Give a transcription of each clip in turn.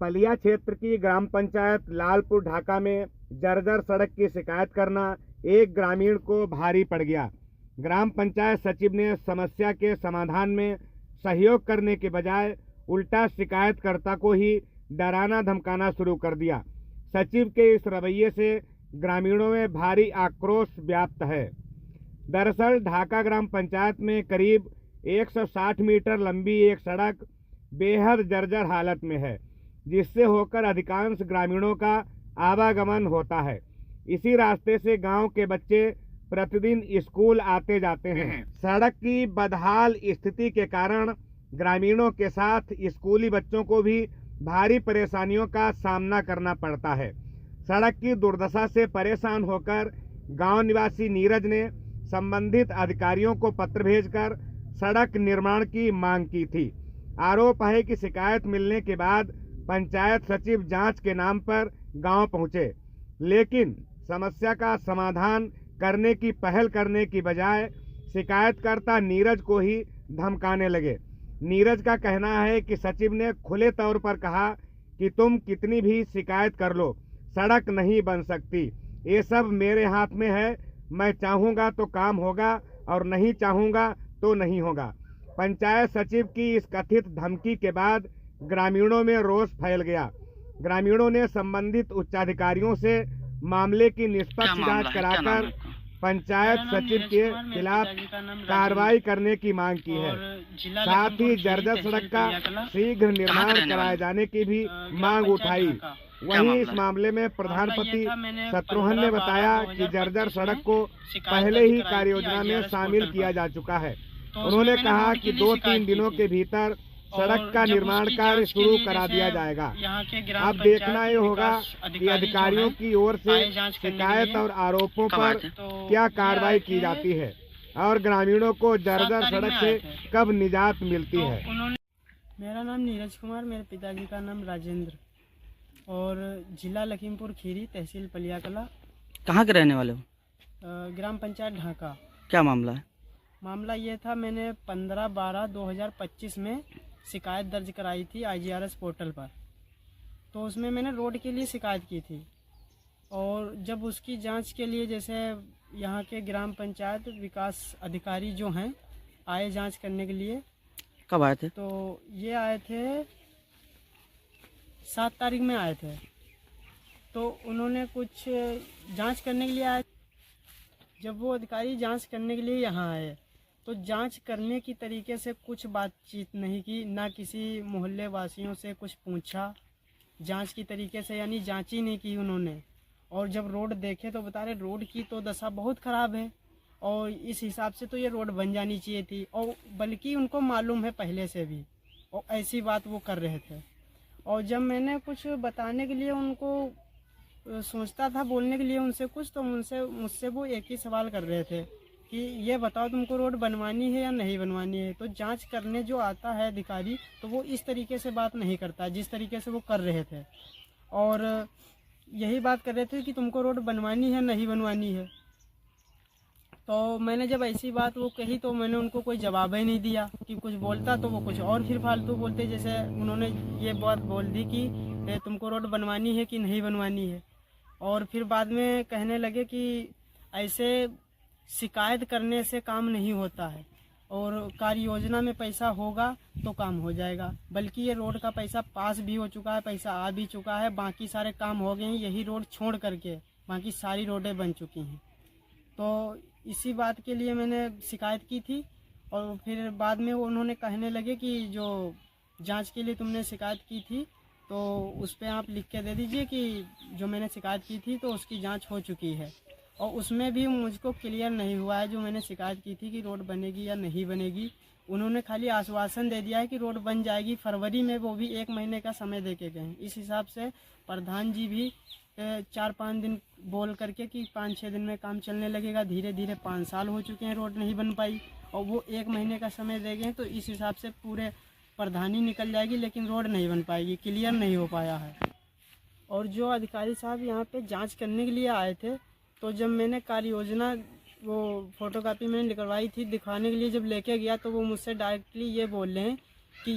पलिया क्षेत्र की ग्राम पंचायत लालपुर ढाका में जर्जर सड़क की शिकायत करना एक ग्रामीण को भारी पड़ गया। ग्राम पंचायत सचिव ने समस्या के समाधान में सहयोग करने के बजाय उल्टा शिकायतकर्ता को ही डराना धमकाना शुरू कर दिया। सचिव के इस रवैये से ग्रामीणों में भारी आक्रोश व्याप्त है। दरअसल ढाका ग्राम पंचायत में करीब 160 मीटर लंबी एक सड़क बेहद जर्जर हालत में है, जिससे होकर अधिकांश ग्रामीणों का आवागमन होता है। इसी रास्ते से गांव के बच्चे प्रतिदिन स्कूल आते जाते हैं। सड़क की बदहाल स्थिति के कारण ग्रामीणों के साथ स्कूली बच्चों को भी भारी परेशानियों का सामना करना पड़ता है। सड़क की दुर्दशा से परेशान होकर गांव निवासी नीरज ने संबंधित अधिकारियों को पत्र भेजकर सड़क निर्माण की मांग की थी। आरोप है कि शिकायत मिलने के बाद पंचायत सचिव जांच के नाम पर गांव पहुंचे, लेकिन समस्या का समाधान करने की पहल करने की बजाय शिकायतकर्ता नीरज को ही धमकाने लगे। नीरज का कहना है कि सचिव ने खुले तौर पर कहा कि तुम कितनी भी शिकायत कर लो, सड़क नहीं बन सकती। ये सब मेरे हाथ में है, मैं चाहूँगा तो काम होगा और नहीं चाहूँगा तो नहीं होगा। पंचायत सचिव की इस कथित धमकी के बाद ग्रामीणों में रोष फैल गया। ग्रामीणों ने संबंधित उच्चाधिकारियों से मामले की निष्पक्ष जांच कराकर पंचायत सचिव के खिलाफ कार्रवाई करने की मांग की है। साथ ही जर्जर सड़क का शीघ्र निर्माण कराए जाने की भी मांग उठाई। वहीं इस मामले में प्रधानपति शत्रुघ्न ने बताया कि जर्जर सड़क को पहले ही कार्ययोजना में शामिल किया जा चुका है। उन्होंने कहा कि 2-3 दिनों के भीतर सड़क का निर्माण कार्य शुरू करा दिया जाएगा। अब देखना ये होगा कि अधिकारियों की ओर से शिकायत और आरोपों पर क्या कार्रवाई की जाती है और ग्रामीणों को जर्जर सड़क से कब निजात मिलती है। मेरा नाम नीरज कुमार, मेरे पिताजी का नाम राजेंद्र और जिला लखीमपुर खीरी, तहसील पलिया कला। कहाँ के रहने वाले हो? ग्राम पंचायत ढाका। क्या मामला है? मामला ये था, मैंने 15/12/2025 में शिकायत दर्ज कराई थी IGRS पोर्टल पर। तो उसमें मैंने रोड के लिए शिकायत की थी और जब उसकी जांच के लिए जैसे यहाँ के ग्राम पंचायत विकास अधिकारी जो हैं आए जांच करने के लिए। कब आए थे? तो ये आए थे 7 तारीख में आए थे। तो उन्होंने कुछ जांच करने के लिए आए। जब वो अधिकारी जांच करने के लिए यहाँ आए तो जांच करने की तरीके से कुछ बातचीत नहीं की, ना किसी मोहल्ले वासियों से कुछ पूछा जांच की तरीके से, यानी जांच ही नहीं की उन्होंने। और जब रोड देखे तो बता रहे रोड की तो दशा बहुत ख़राब है और इस हिसाब से तो ये रोड बन जानी चाहिए थी, और बल्कि उनको मालूम है पहले से भी, और ऐसी बात वो कर रहे थे। और जब मैंने कुछ बताने के लिए उनको सोचता था बोलने के लिए उनसे कुछ, तो मुझसे वो एक ही सवाल कर रहे थे कि ये बताओ तुमको रोड बनवानी है या नहीं बनवानी है। तो जांच करने जो आता है अधिकारी तो वो इस तरीके से बात नहीं करता जिस तरीके से वो कर रहे थे, और यही बात कर रहे थे कि तुमको रोड बनवानी है नहीं बनवानी है। तो मैंने जब ऐसी बात वो कही तो मैंने उनको कोई जवाब ही नहीं दिया कि कुछ बोलता तो वो कुछ और फिर फालतू बोलते। जैसे उन्होंने ये बात बोल दी कि तुमको रोड बनवानी है कि नहीं बनवानी है, और फिर बाद में कहने लगे कि ऐसे शिकायत करने से काम नहीं होता है और कार्य योजना में पैसा होगा तो काम हो जाएगा। बल्कि ये रोड का पैसा पास भी हो चुका है, पैसा आ भी चुका है, बाकी सारे काम हो गए हैं, यही रोड छोड़ करके बाकी सारी रोडें बन चुकी हैं। तो इसी बात के लिए मैंने शिकायत की थी। और फिर बाद में वो उन्होंने कहने लगे कि जो जांच के लिए तुमने शिकायत की थी तो उस पर आप लिख के दे दीजिए कि जो मैंने शिकायत की थी तो उसकी जांच हो चुकी है। और उसमें भी मुझको क्लियर नहीं हुआ है जो मैंने शिकायत की थी कि रोड बनेगी या नहीं बनेगी। उन्होंने खाली आश्वासन दे दिया है कि रोड बन जाएगी फरवरी में, वो भी 1 महीने का समय दे के गए। इस हिसाब से प्रधान जी भी 4-5 दिन बोल करके कि 5-6 दिन में काम चलने लगेगा। धीरे धीरे 5 साल हो चुके हैं, रोड नहीं बन पाई, और वो 1 महीने का समय दे गए। तो इस हिसाब से पूरे प्रधानी निकल जाएगी लेकिन रोड नहीं बन पाएगी, क्लियर नहीं हो पाया है। और जो अधिकारी साहब यहाँ पे जांच करने के लिए आए थे तो जब मैंने कार्य योजना वो फोटोकॉपी मैंने निकलवाई थी दिखाने के लिए जब लेके गया तो वो मुझसे डायरेक्टली ये बोल रहे हैं कि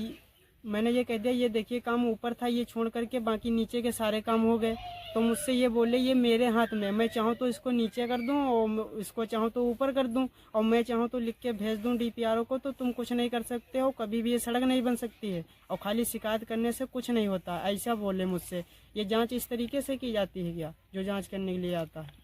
मैंने ये कह दिया ये देखिए काम ऊपर था, ये छोड़ करके बाकी नीचे के सारे काम हो गए। तो मुझसे ये बोले ये मेरे हाथ में, मैं चाहूँ तो इसको नीचे कर दूँ और इसको चाहूँ तो ऊपर कर दूँ, और मैं चाहूँ तो लिख के भेज दूँ DPRO को, तो तुम कुछ नहीं कर सकते हो, कभी भी ये सड़क नहीं बन सकती है, और खाली शिकायत करने से कुछ नहीं होता, ऐसा बोले मुझसे। ये जाँच इस तरीके से की जाती है क्या, जो जाँच करने के लिए आता है?